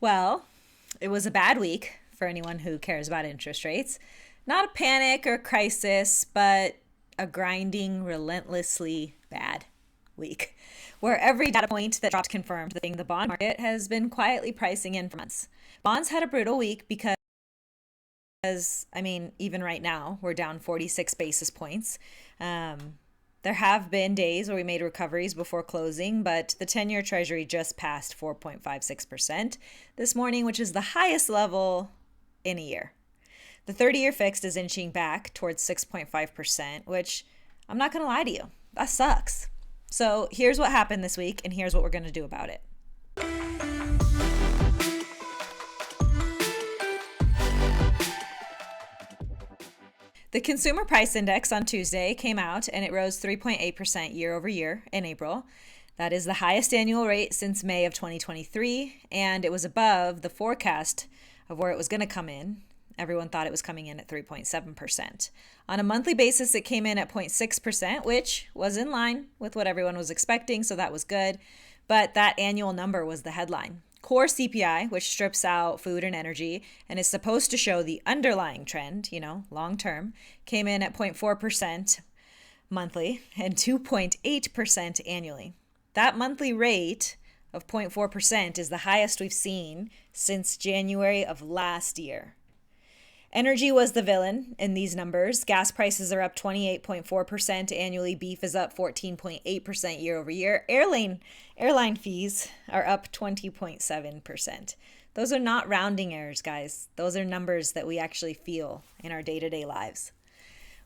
Well, it was a bad week for anyone who cares about interest rates. Not a panic or crisis, but a grinding, relentlessly bad week, where every data point that dropped confirmed the thing the bond market has been quietly pricing in for months. Bonds had a brutal week because, even right now, we're down 46 basis points. There have been days where we made recoveries before closing, but the 10-year Treasury just passed 4.56% this morning, which is the highest level in a year. The 30-year fixed is inching back towards 6.5%, which I'm not going to lie to you, that sucks. So here's what happened this week, and here's what we're going to do about it. The Consumer Price Index on Tuesday came out and it rose 3.8% year over year in April. That is the highest annual rate since May of 2023, and it was above the forecast of where it was going to come in. Everyone thought it was coming in at 3.7%. On a monthly basis, it came in at 0.6%, which was in line with what everyone was expecting, so that was good. But that annual number was the headline. Core CPI, which strips out food and energy and is supposed to show the underlying trend, long term, came in at 0.4% monthly and 2.8% annually. That monthly rate of 0.4% is the highest we've seen since January of last year. Energy was the villain in these numbers. Gas prices are up 28.4% annually. Beef is up 14.8% year over year. Airline fees are up 20.7%. Those are not rounding errors, guys. Those are numbers that we actually feel in our day-to-day lives.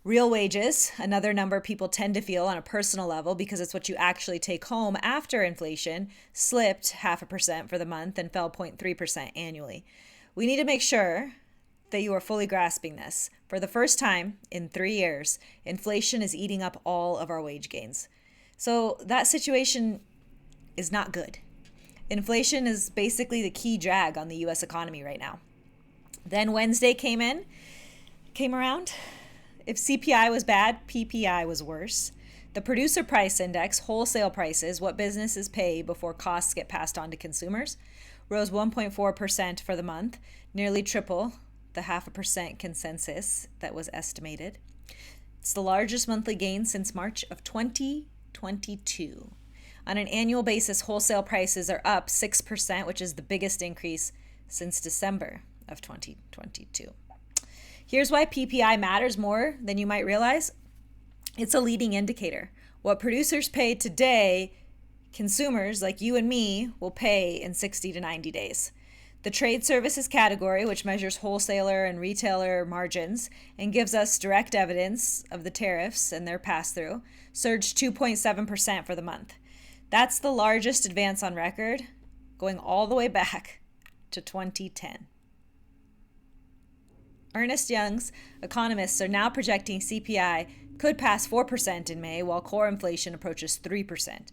Real wages, another number people tend to feel on a personal level because it's what you actually take home after inflation, slipped 0.5% for the month and fell 0.3% annually. We need to make sure that you are fully grasping this. For the first time in 3 years, inflation is eating up all of our wage gains. So that situation is not good. Inflation is basically the key drag on the US economy right now. Then Wednesday came around. If CPI was bad, PPI was worse. The producer price index, wholesale prices, what businesses pay before costs get passed on to consumers, rose 1.4% for the month, nearly triple the 0.5% consensus that was estimated. It's the largest monthly gain since March of 2022. On an annual basis, wholesale prices are up 6%, which is the biggest increase since December of 2022. Here's why PPI matters more than you might realize. It's a leading indicator. What producers pay today, consumers like you and me will pay in 60 to 90 days. The trade services category, which measures wholesaler and retailer margins and gives us direct evidence of the tariffs and their pass-through, surged 2.7% for the month. That's the largest advance on record, going all the way back to 2010. Ernst Young's economists are now projecting CPI could pass 4% in May, while core inflation approaches 3%.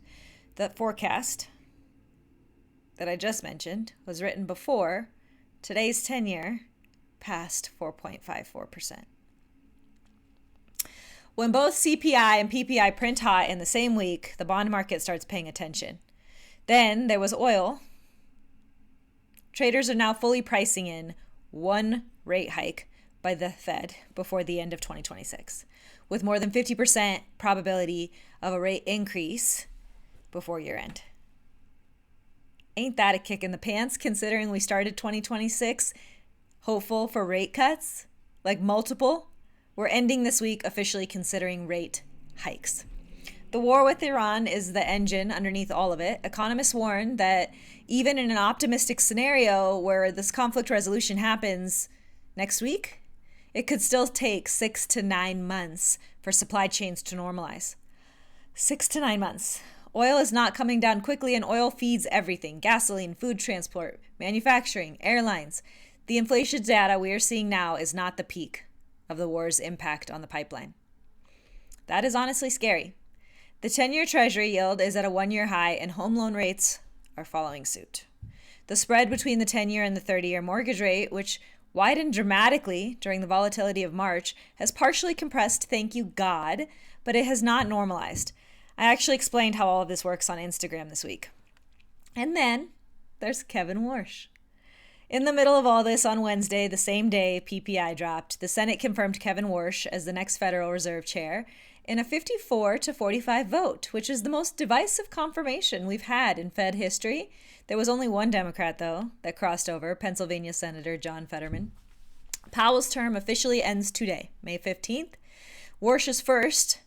That forecast that I just mentioned was written before today's 10-year passed 4.54%. When both CPI and PPI print hot in the same week, the bond market starts paying attention. Then there was oil. Traders are now fully pricing in one rate hike by the Fed before the end of 2026, with more than 50% probability of a rate increase before year end. Ain't that a kick in the pants, considering we started 2026 hopeful for rate cuts, like multiple? We're ending this week officially considering rate hikes. The war with Iran is the engine underneath all of it. Economists warn that even in an optimistic scenario where this conflict resolution happens next week, it could still take 6 to 9 months for supply chains to normalize. 6 to 9 months. Oil is not coming down quickly, and oil feeds everything: gasoline, food transport, manufacturing, airlines. The inflation data we are seeing now is not the peak of the war's impact on the pipeline. That is honestly scary. The 10-year Treasury yield is at a 1-year high, and home loan rates are following suit. The spread between the 10-year and the 30-year mortgage rate, which widened dramatically during the volatility of March, has partially compressed, thank you God, but it has not normalized. I actually explained how all of this works on Instagram this week. And then there's Kevin Warsh. In the middle of all this, on Wednesday, the same day PPI dropped, the Senate confirmed Kevin Warsh as the next Federal Reserve Chair in a 54-45 vote, which is the most divisive confirmation we've had in Fed history. There was only one Democrat, though, that crossed over, Pennsylvania Senator John Fetterman. Powell's term officially ends today, May 15th. Warsh's first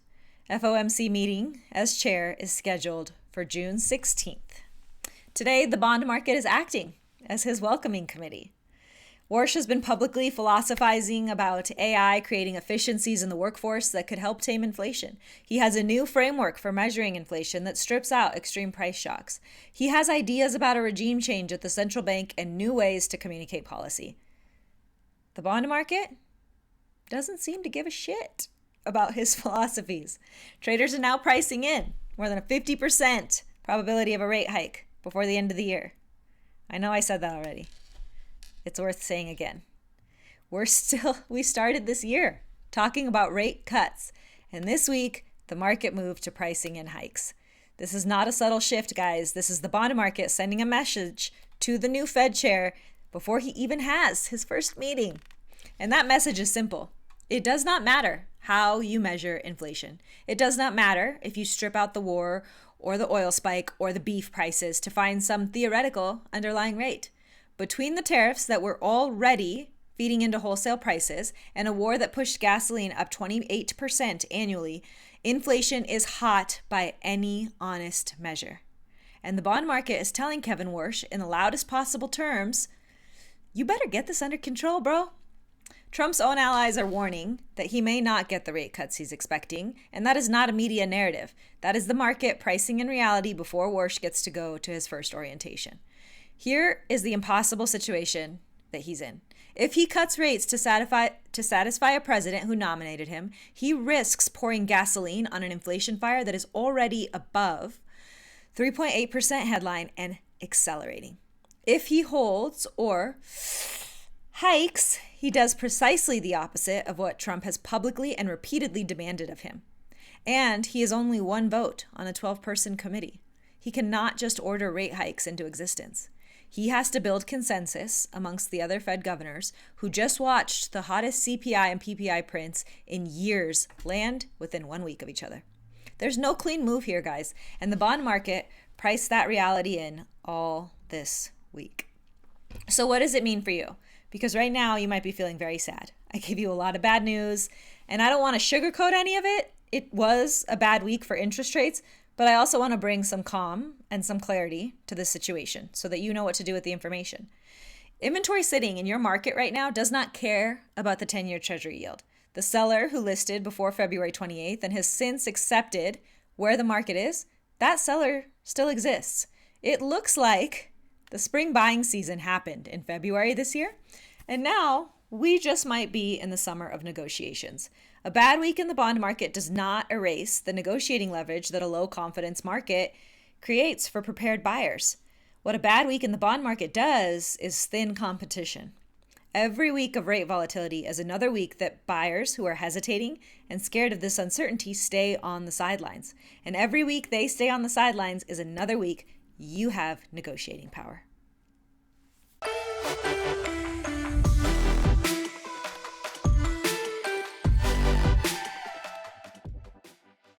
FOMC meeting as chair is scheduled for June 16th. Today, the bond market is acting as his welcoming committee. Warsh has been publicly philosophizing about AI creating efficiencies in the workforce that could help tame inflation. He has a new framework for measuring inflation that strips out extreme price shocks. He has ideas about a regime change at the central bank and new ways to communicate policy. The bond market doesn't seem to give a shit about his philosophies. Traders are now pricing in more than a 50% probability of a rate hike before the end of the year. I know I said that already. It's worth saying again. We started this year talking about rate cuts, and this week the market moved to pricing in hikes. This is not a subtle shift, guys. This is the bond market sending a message to the new Fed chair before he even has his first meeting. And that message is simple. It does not matter how you measure inflation. It does not matter if you strip out the war or the oil spike or the beef prices to find some theoretical underlying rate. Between the tariffs that were already feeding into wholesale prices and a war that pushed gasoline up 28% annually, inflation is hot by any honest measure. And the bond market is telling Kevin Warsh in the loudest possible terms, you better get this under control, bro. Trump's own allies are warning that he may not get the rate cuts he's expecting, and that is not a media narrative. That is the market pricing in reality before Warsh gets to go to his first orientation. Here is the impossible situation that he's in. If he cuts rates to satisfy a president who nominated him, he risks pouring gasoline on an inflation fire that is already above 3.8% headline and accelerating. If he holds or hikes, he does precisely the opposite of what Trump has publicly and repeatedly demanded of him. And he is only one vote on a 12-person committee. He cannot just order rate hikes into existence. He has to build consensus amongst the other Fed governors who just watched the hottest CPI and PPI prints in years land within 1 week of each other. There's no clean move here, guys, and the bond market priced that reality in all this week. So what does it mean for you? Because right now you might be feeling very sad. I gave you a lot of bad news, and I don't want to sugarcoat any of it. It was a bad week for interest rates, but I also want to bring some calm and some clarity to this situation so that you know what to do with the information. Inventory sitting in your market right now does not care about the 10-year Treasury yield. The seller who listed before February 28th and has since accepted where the market is, that seller still exists. It looks like the spring buying season happened in February this year, and now we just might be in the summer of negotiations. A bad week in the bond market does not erase the negotiating leverage that a low confidence market creates for prepared buyers. What a bad week in the bond market does is thin competition. Every week of rate volatility is another week that buyers who are hesitating and scared of this uncertainty stay on the sidelines. And every week they stay on the sidelines is another week you have negotiating power.